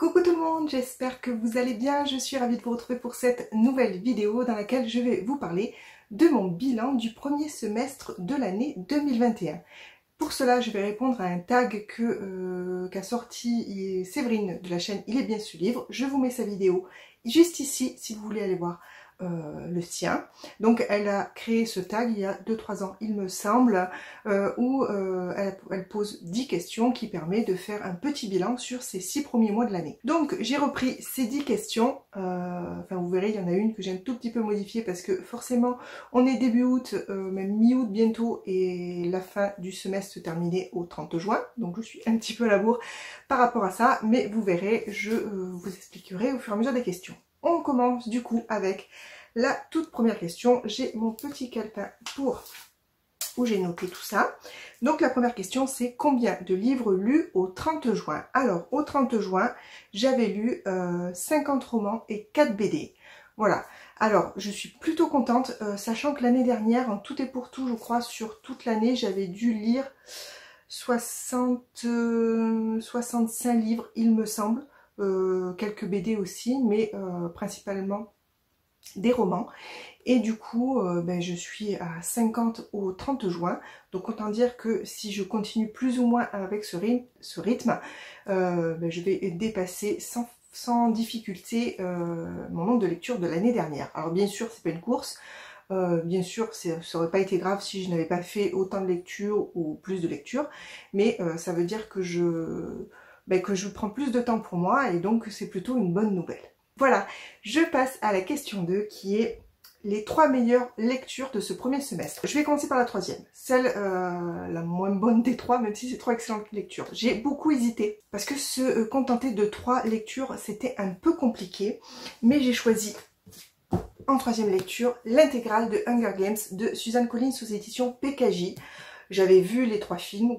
Coucou tout le monde, j'espère que vous allez bien. Je suis ravie de vous retrouver pour cette nouvelle vidéo dans laquelle je vais vous parler de mon bilan du premier semestre de l'année 2021. Pour cela, je vais répondre à un tag qu'a sorti Séverine de la chaîne Il est bien ce livre. Je vous mets sa vidéo juste ici si vous voulez aller voir le sien. Donc elle a créé ce tag il y a 2-3 ans il me semble, où elle pose 10 questions qui permet de faire un petit bilan sur ces 6 premiers mois de l'année. Donc j'ai repris ces 10 questions, enfin vous verrez il y en a une que j'ai un tout petit peu modifiée parce que forcément on est début août, même mi-août bientôt et la fin du semestre se terminait au 30 juin, donc je suis un petit peu à la bourre par rapport à ça, mais vous verrez, je vous expliquerai au fur et à mesure des questions. On commence du coup avec la toute première question. J'ai mon petit calepin où j'ai noté tout ça. Donc la première question c'est combien de livres lus au 30 juin? Alors au 30 juin j'avais lu 50 romans et 4 BD. Voilà. Alors je suis plutôt contente, sachant que l'année dernière, en tout et pour tout, je crois sur toute l'année, j'avais dû lire 65 livres il me semble. Quelques BD aussi, mais principalement des romans. Et du coup, je suis à 50 au 30 juin. Donc autant dire que si je continue plus ou moins avec ce rythme, je vais dépasser sans difficulté mon nombre de lectures de l'année dernière. Alors bien sûr, c'est pas une course. Bien sûr, ça aurait pas été grave si je n'avais pas fait autant de lectures ou plus de lectures. Mais ça veut dire que je prends plus de temps pour moi et donc c'est plutôt une bonne nouvelle. Voilà, je passe à la question 2 qui est les 3 meilleures lectures de ce premier semestre. Je vais commencer par la troisième, celle la moins bonne des 3, même si c'est 3 excellentes lectures. J'ai beaucoup hésité parce que se contenter de 3 lectures c'était un peu compliqué, mais j'ai choisi en troisième lecture l'intégrale de Hunger Games de Suzanne Collins aux éditions PKJ. J'avais vu les 4 films,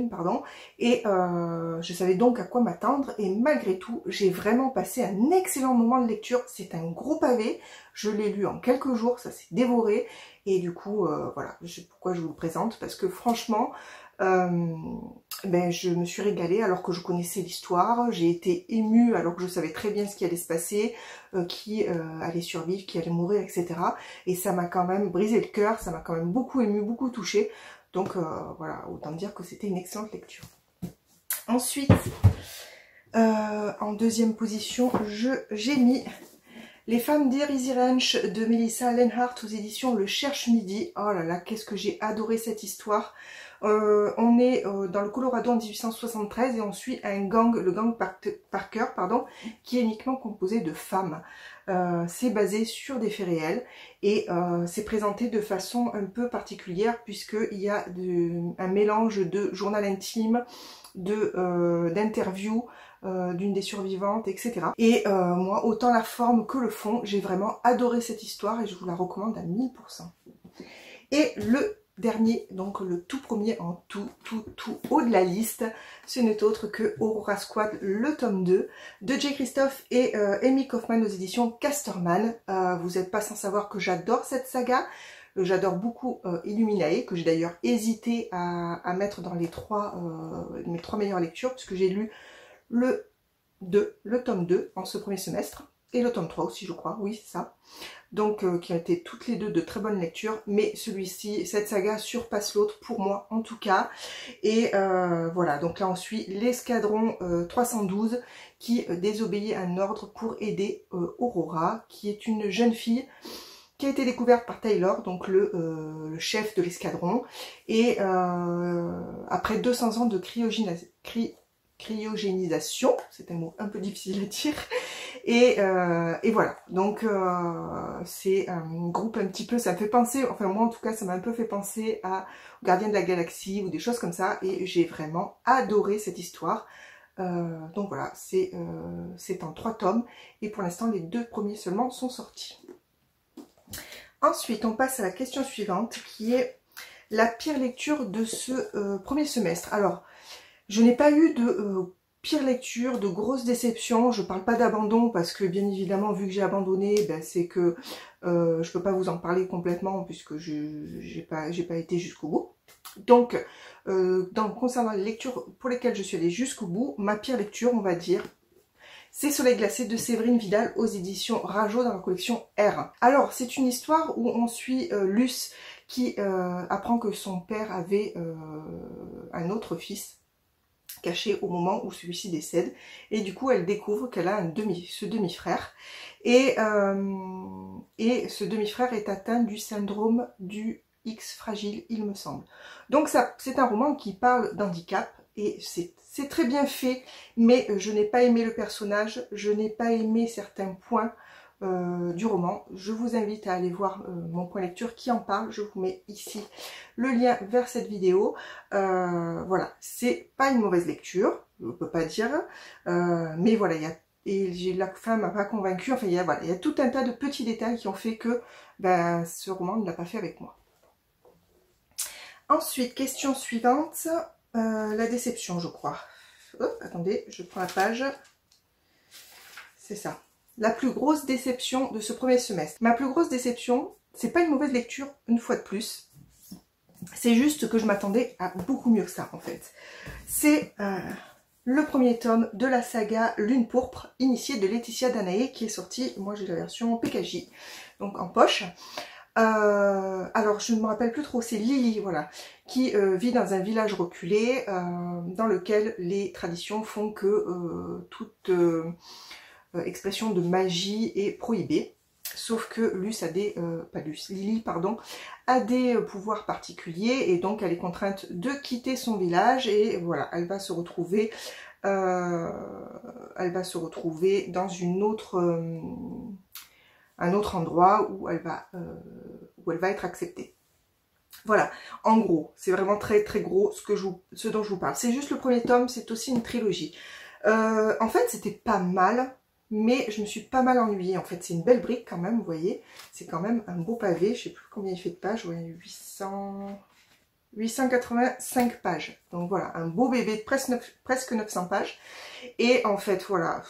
pardon, et je savais donc à quoi m'attendre, et malgré tout, j'ai vraiment passé un excellent moment de lecture. C'est un gros pavé, je l'ai lu en quelques jours, ça s'est dévoré, et du coup, voilà, pourquoi je vous le présente, parce que franchement, je me suis régalée alors que je connaissais l'histoire, j'ai été émue alors que je savais très bien ce qui allait se passer, qui allait survivre, qui allait mourir, etc. Et ça m'a quand même brisé le cœur, ça m'a quand même beaucoup émue, beaucoup touchée. Donc voilà, autant dire que c'était une excellente lecture. Ensuite, en deuxième position, j'ai mis Les femmes d'Easy Ranch de Melissa Lenhart aux éditions Le Cherche Midi. Oh là là, qu'est-ce que j'ai adoré cette histoire. On est dans le Colorado en 1873 et on suit un gang, le gang Parker, pardon, qui est uniquement composé de femmes. C'est basé sur des faits réels et c'est présenté de façon un peu particulière puisqu'il y a un mélange de journal intime, d'interviews d'une des survivantes, etc. Et moi, autant la forme que le fond, j'ai vraiment adoré cette histoire et je vous la recommande à 1000%. Et le dernier, donc le tout premier en tout haut de la liste, ce n'est autre que Aurora Squad, le tome 2 de Jay Christophe et Amy Kaufman aux éditions Casterman. Vous n'êtes pas sans savoir que j'adore cette saga. J'adore beaucoup Illuminae, que j'ai d'ailleurs hésité à mettre dans mes 3 meilleures lectures, puisque j'ai lu le tome 2 en ce premier semestre, et le tome 3 aussi je crois, oui c'est ça. Donc qui ont été toutes les deux de très bonnes lectures, mais celui-ci, cette saga surpasse l'autre pour moi en tout cas. Et voilà, donc là on suit l'escadron 312 qui désobéit à un ordre pour aider Aurora, qui est une jeune fille qui a été découverte par Taylor, donc le chef de l'escadron, et après 200 ans de cryogénisation, c'est un mot un peu difficile à dire, et voilà, donc c'est un groupe un petit peu, ça me fait penser, enfin moi en tout cas ça m'a un peu fait penser à Gardiens de la Galaxie ou des choses comme ça, et j'ai vraiment adoré cette histoire. Donc voilà, c'est en 3 tomes, et pour l'instant les 2 premiers seulement sont sortis. Ensuite on passe à la question suivante qui est la pire lecture de ce premier semestre. Alors je n'ai pas eu de pire lecture, de grosses déceptions. Je parle pas d'abandon parce que bien évidemment vu que j'ai abandonné, c'est que je peux pas vous en parler complètement puisque j'ai pas été jusqu'au bout. Donc concernant les lectures pour lesquelles je suis allée jusqu'au bout, ma pire lecture on va dire, c'est Soleil glacé de Séverine Vidal aux éditions Rajo dans la collection R. Alors c'est une histoire où on suit Luce qui apprend que son père avait un autre fils caché au moment où celui-ci décède, et du coup elle découvre qu'elle a ce demi-frère, et ce demi-frère est atteint du syndrome du X fragile, il me semble. Donc c'est un roman qui parle d'handicap, et c'est très bien fait, mais je n'ai pas aimé le personnage, je n'ai pas aimé certains points du roman. Je vous invite à aller voir mon point lecture qui en parle, je vous mets ici le lien vers cette vidéo. Voilà, c'est pas une mauvaise lecture, je ne peux pas dire, mais voilà, la fin m'a pas convaincue. Enfin, voilà, il y a tout un tas de petits détails qui ont fait que ben, ce roman ne l'a pas fait avec moi. Ensuite, question suivante, la déception, je crois. Oh, attendez, je prends la page. C'est ça. La plus grosse déception de ce premier semestre. Ma plus grosse déception, c'est pas une mauvaise lecture, une fois de plus. C'est juste que je m'attendais à beaucoup mieux que ça, en fait. C'est le premier tome de la saga Lune pourpre, initiée de Laetitia Danaé, qui est sortie, moi j'ai la version PKJ, donc en poche. Alors je ne me rappelle plus trop, c'est Lily, voilà, qui vit dans un village reculé, dans lequel les traditions font que toute expression de magie est prohibée. Sauf que Lily, pardon, a des pouvoirs particuliers, et donc elle est contrainte de quitter son village, et voilà, elle va se retrouver dans un autre endroit où elle va être acceptée. Voilà, en gros, c'est vraiment très très gros ce dont je vous parle. C'est juste le premier tome, c'est aussi une trilogie. En fait, c'était pas mal, mais je me suis pas mal ennuyée. En fait, c'est une belle brique quand même, vous voyez. C'est quand même un beau pavé. Je sais plus combien il fait de pages. Ouais, 885 pages. Donc voilà, un beau bébé de presque 900 pages. Et en fait, voilà,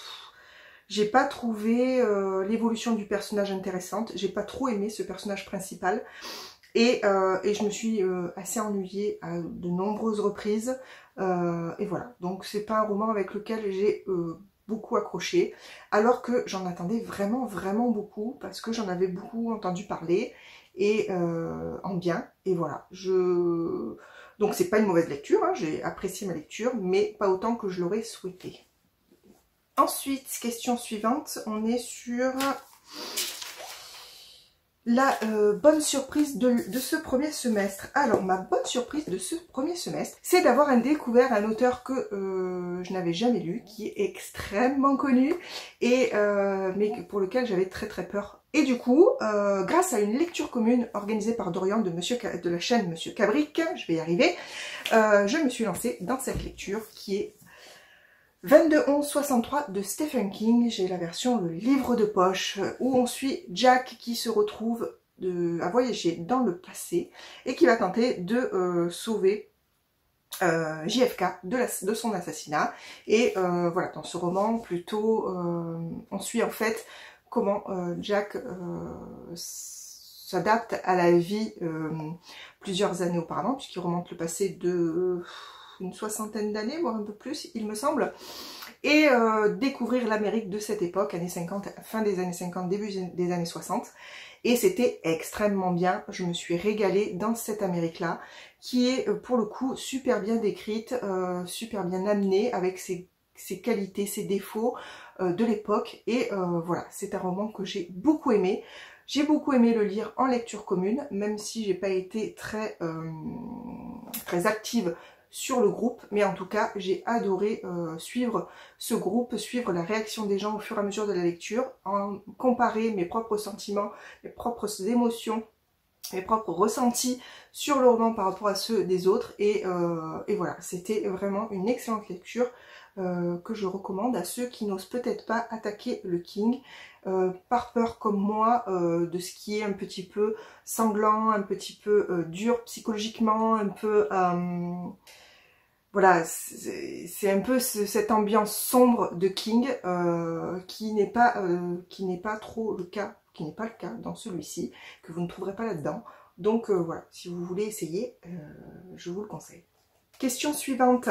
j'ai pas trouvé l'évolution du personnage intéressante. J'ai pas trop aimé ce personnage principal. Et je me suis assez ennuyée à de nombreuses reprises. Et voilà, donc c'est pas un roman avec lequel j'ai beaucoup accroché, alors que j'en attendais vraiment vraiment beaucoup, parce que j'en avais beaucoup entendu parler, et en bien, et voilà. Donc c'est pas une mauvaise lecture, hein, j'ai apprécié ma lecture, mais pas autant que je l'aurais souhaité. Ensuite, question suivante, on est sur la bonne surprise de ce premier semestre. Alors, ma bonne surprise de ce premier semestre, c'est d'avoir découvert un auteur que je n'avais jamais lu, qui est extrêmement connu, et mais pour lequel j'avais très très peur. Et du coup, grâce à une lecture commune organisée par Dorian de la chaîne Monsieur Cabric, je vais y arriver, je me suis lancée dans cette lecture qui est 22-11-63 de Stephen King. J'ai la version le livre de poche, où on suit Jack qui se retrouve à voyager dans le passé et qui va tenter de sauver JFK de son assassinat. Et voilà, dans ce roman plutôt, on suit en fait comment Jack s'adapte à la vie plusieurs années auparavant, puisqu'il remonte le passé de une soixantaine d'années, voire un peu plus, il me semble, et découvrir l'Amérique de cette époque, années 50, fin des années 50, début des années 60, et c'était extrêmement bien. Je me suis régalée dans cette Amérique-là, qui est pour le coup super bien décrite, super bien amenée, avec ses qualités, ses défauts de l'époque, et voilà, c'est un roman que j'ai beaucoup aimé. J'ai beaucoup aimé le lire en lecture commune, même si j'ai pas été très active sur le groupe, mais en tout cas j'ai adoré suivre ce groupe, suivre la réaction des gens au fur et à mesure de la lecture, comparer mes propres sentiments, mes propres émotions, mes propres ressentis sur le roman par rapport à ceux des autres, et voilà, c'était vraiment une excellente lecture que je recommande à ceux qui n'osent peut-être pas attaquer le King par peur comme moi de ce qui est un petit peu sanglant, un petit peu dur psychologiquement, un peu voilà, c'est un peu cette ambiance sombre de King qui n'est pas trop le cas, qui n'est pas le cas dans celui-ci, que vous ne trouverez pas là-dedans. Donc voilà, si vous voulez essayer, je vous le conseille. Question suivante.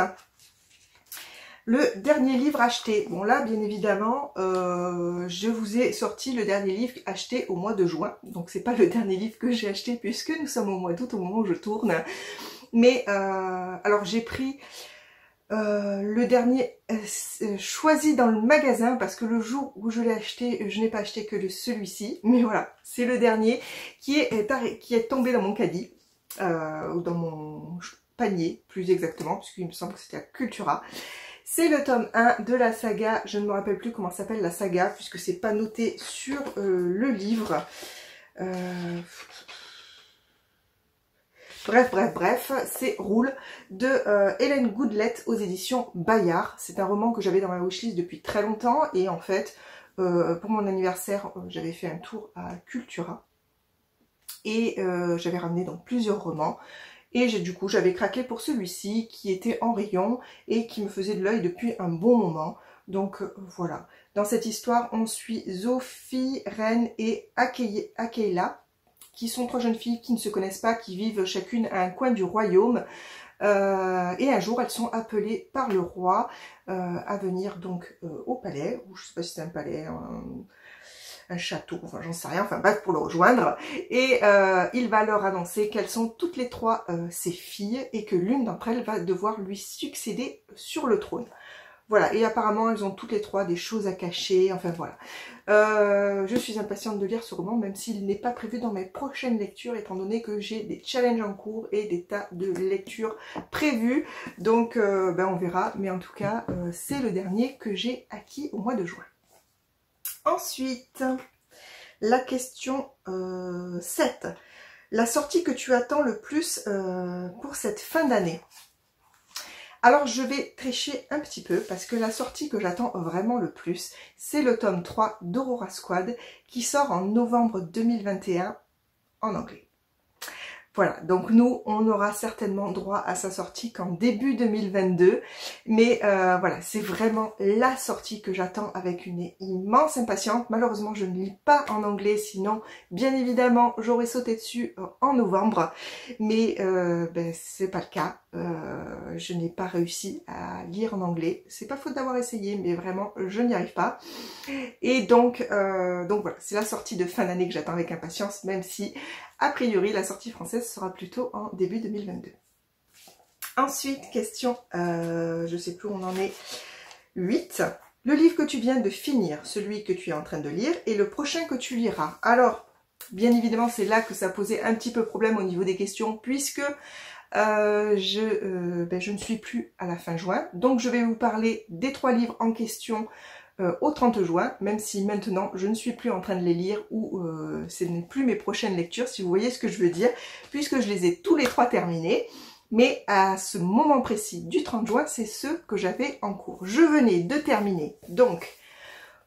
Le dernier livre acheté. Bon là, bien évidemment, je vous ai sorti le dernier livre acheté au mois de juin. Donc c'est pas le dernier livre que j'ai acheté puisque nous sommes au mois d'août au moment où je tourne. Mais alors j'ai pris le dernier choisi dans le magasin parce que le jour où je l'ai acheté, je n'ai pas acheté que celui-ci. Mais voilà, c'est le dernier qui est tombé dans mon caddie, ou dans mon panier plus exactement, puisqu'il me semble que c'était à Cultura. C'est le tome 1 de la saga, je ne me rappelle plus comment s'appelle la saga, puisque c'est pas noté sur le livre. Bref, c'est Roule de Hélène Goodlet aux éditions Bayard. C'est un roman que j'avais dans ma wishlist depuis très longtemps et en fait, pour mon anniversaire, j'avais fait un tour à Cultura et j'avais ramené donc plusieurs romans. Et du coup, j'avais craqué pour celui-ci qui était en rayon et qui me faisait de l'œil depuis un bon moment. Donc voilà. Dans cette histoire, on suit Sophie, Ren et Akeila, qui sont 3 jeunes filles qui ne se connaissent pas, qui vivent chacune à un coin du royaume. Et un jour, elles sont appelées par le roi à venir donc au palais, ou je ne sais pas si c'est un palais, un château, enfin j'en sais rien, enfin bref, pour le rejoindre. Et il va leur annoncer qu'elles sont toutes les 3 ses filles et que l'une d'entre elles va devoir lui succéder sur le trône. Voilà, et apparemment elles ont toutes les 3 des choses à cacher, enfin voilà. Je suis impatiente de lire ce roman, même s'il n'est pas prévu dans mes prochaines lectures, étant donné que j'ai des challenges en cours et des tas de lectures prévues. Donc on verra, mais en tout cas, c'est le dernier que j'ai acquis au mois de juin. Ensuite, la question 7. La sortie que tu attends le plus pour cette fin d'année. Alors je vais tricher un petit peu parce que la sortie que j'attends vraiment le plus, c'est le tome 3 d'Aurora Squad qui sort en novembre 2021 en anglais. Voilà, donc nous, on aura certainement droit à sa sortie qu'en début 2022. Mais voilà, c'est vraiment la sortie que j'attends avec une immense impatience. Malheureusement, je ne lis pas en anglais, sinon, bien évidemment, j'aurais sauté dessus en novembre. Mais c'est pas le cas. Je n'ai pas réussi à lire en anglais. C'est pas faute d'avoir essayé, mais vraiment, je n'y arrive pas. Et donc voilà, c'est la sortie de fin d'année que j'attends avec impatience, même si, a priori, la sortie française sera plutôt en début 2022. Ensuite, question, je sais plus où on en est, 8. Le livre que tu viens de finir, celui que tu es en train de lire, et le prochain que tu liras. Alors, bien évidemment, c'est là que ça posait un petit peu problème au niveau des questions, puisque je ne suis plus à la fin juin. Donc, je vais vous parler des 3 livres en question au 30 juin, même si maintenant je ne suis plus en train de les lire ou ce n'est plus mes prochaines lectures, si vous voyez ce que je veux dire, puisque je les ai tous les 3 terminés. Mais à ce moment précis du 30 juin, c'est ceux que j'avais en cours. Je venais de terminer donc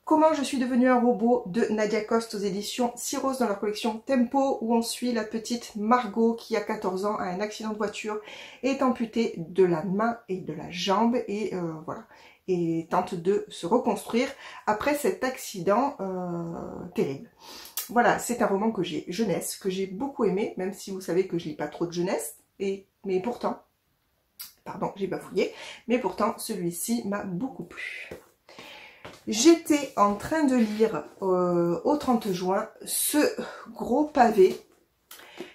Comment je suis devenue un robot de Nadia Coste aux éditions Syros dans leur collection Tempo, où on suit la petite Margot qui a 14 ans, a un accident de voiture, est amputée de la main et de la jambe et voilà, et tente de se reconstruire après cet accident terrible. Voilà, c'est un roman que j'ai jeunesse, que j'ai beaucoup aimé, même si vous savez que je lis pas trop de jeunesse, mais pourtant, pardon, j'ai bafouillé, mais pourtant celui-ci m'a beaucoup plu. J'étais en train de lire au 30 juin ce gros pavé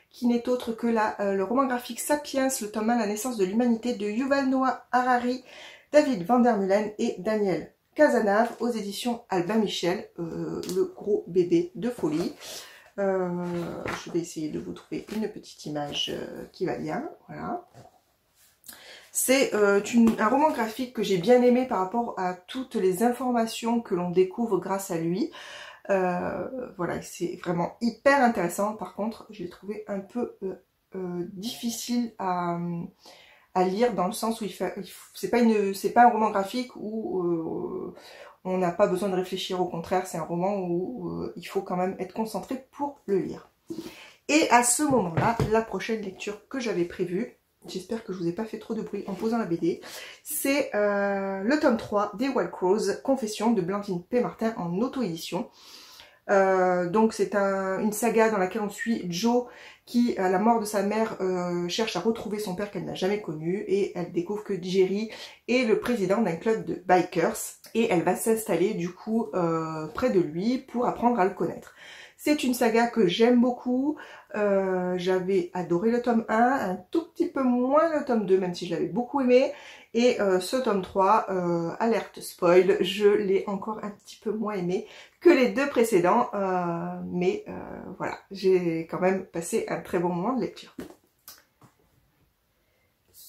qui n'est autre que le roman graphique Sapiens, le tome 1, La naissance de l'humanité de Yuval Noah Harari, David Vandermeulen et Daniel Cazenave aux éditions Albin Michel, le gros bébé de folie. Je vais essayer de vous trouver une petite image qui va bien, voilà. C'est un roman graphique que j'ai bien aimé par rapport à toutes les informations que l'on découvre grâce à lui. Voilà, c'est vraiment hyper intéressant. Par contre, je l'ai trouvé un peu difficile à lire dans le sens où c'est pas un roman graphique où on n'a pas besoin de réfléchir. Au contraire, c'est un roman où il faut quand même être concentré pour le lire. Et à ce moment-là, la prochaine lecture que j'avais prévue, j'espère que je vous ai pas fait trop de bruit en posant la BD, c'est le tome 3 des Wild Crows, Confession de Blandine P. Martin en auto-édition. Donc c'est une saga dans laquelle on suit Jo qui, à la mort de sa mère, cherche à retrouver son père qu'elle n'a jamais connu, et elle découvre que Jerry est le président d'un club de bikers et elle va s'installer du coup près de lui pour apprendre à le connaître. C'est une saga que j'aime beaucoup, j'avais adoré le tome 1, un tout petit peu moins le tome 2, même si je l'avais beaucoup aimé, et ce tome 3, alerte spoil, je l'ai encore un petit peu moins aimé que les deux précédents, mais voilà, j'ai quand même passé un très bon moment de lecture.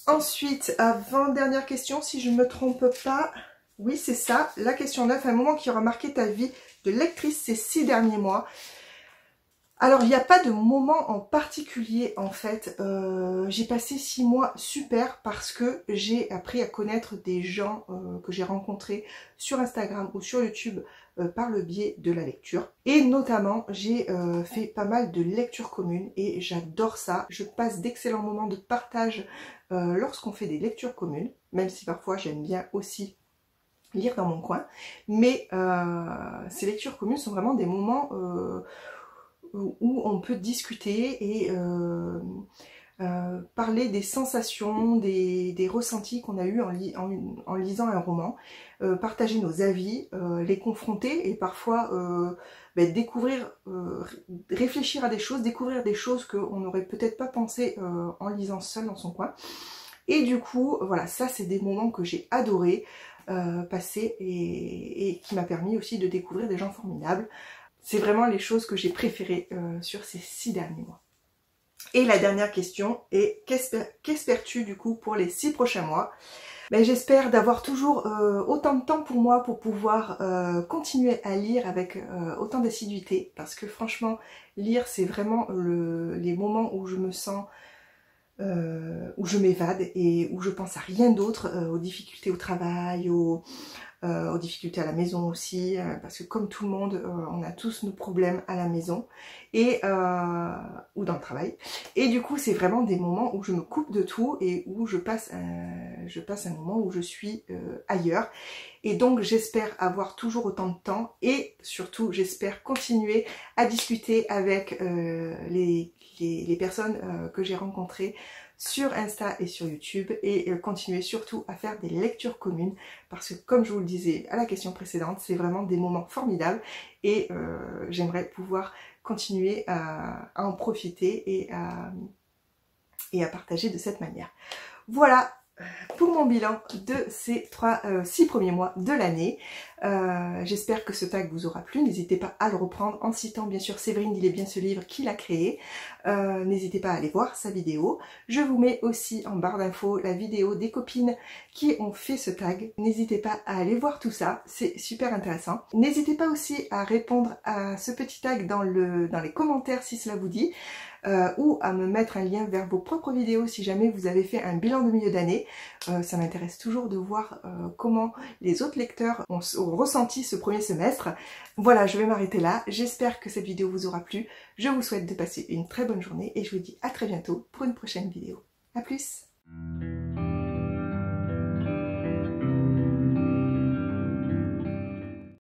Ensuite, avant-dernière question, si je ne me trompe pas, oui c'est ça, la question 9, un moment qui aura marqué ta vie de lectrice ces 6 derniers mois. Alors il n'y a pas de moment en particulier en fait, j'ai passé 6 mois super parce que j'ai appris à connaître des gens que j'ai rencontrés sur Instagram ou sur YouTube par le biais de la lecture. Et notamment j'ai fait pas mal de lectures communes et j'adore ça, je passe d'excellents moments de partage lorsqu'on fait des lectures communes, même si parfois j'aime bien aussi lire dans mon coin, mais ces lectures communes sont vraiment des moments où on peut discuter et parler des sensations, des ressentis qu'on a eu en lisant un roman, partager nos avis, les confronter et parfois découvrir, réfléchir à des choses, découvrir des choses qu'on n'aurait peut-être pas pensé en lisant seul dans son coin. Et du coup, voilà, ça c'est des moments que j'ai adoré passer et qui m'a permis aussi de découvrir des gens formidables. C'est vraiment les choses que j'ai préférées sur ces 6 derniers mois. Et la dernière question est, qu'espères-tu du coup pour les 6 prochains mois? J'espère d'avoir toujours autant de temps pour moi pour pouvoir continuer à lire avec autant d'assiduité, parce que franchement, lire c'est vraiment les moments où je me sens, où je m'évade et où je pense à rien d'autre, aux difficultés au travail, aux difficultés à la maison aussi, parce que comme tout le monde, on a tous nos problèmes à la maison et ou dans le travail. Et du coup, c'est vraiment des moments où je me coupe de tout et où je passe un moment où je suis ailleurs. Et donc, j'espère avoir toujours autant de temps et surtout, j'espère continuer à discuter avec les personnes que j'ai rencontrées sur Insta et sur YouTube et continuer surtout à faire des lectures communes parce que comme je vous le disais à la question précédente, c'est vraiment des moments formidables et j'aimerais pouvoir continuer à en profiter et à partager de cette manière. Voilà pour mon bilan de ces 6 premiers mois de l'année. J'espère que ce tag vous aura plu. N'hésitez pas à le reprendre en citant bien sûr Séverine Il est bien ce livre qu'il a créé. N'hésitez pas à aller voir sa vidéo. Je vous mets aussi en barre d'infos la vidéo des copines qui ont fait ce tag. N'hésitez pas à aller voir tout ça, c'est super intéressant. N'hésitez pas aussi à répondre à ce petit tag dans les commentaires si cela vous dit. Ou à me mettre un lien vers vos propres vidéos si jamais vous avez fait un bilan de milieu d'année. Ça m'intéresse toujours de voir comment les autres lecteurs ont ressenti ce premier semestre. Voilà, je vais m'arrêter là. J'espère que cette vidéo vous aura plu. Je vous souhaite de passer une très bonne journée et je vous dis à très bientôt pour une prochaine vidéo. A plus!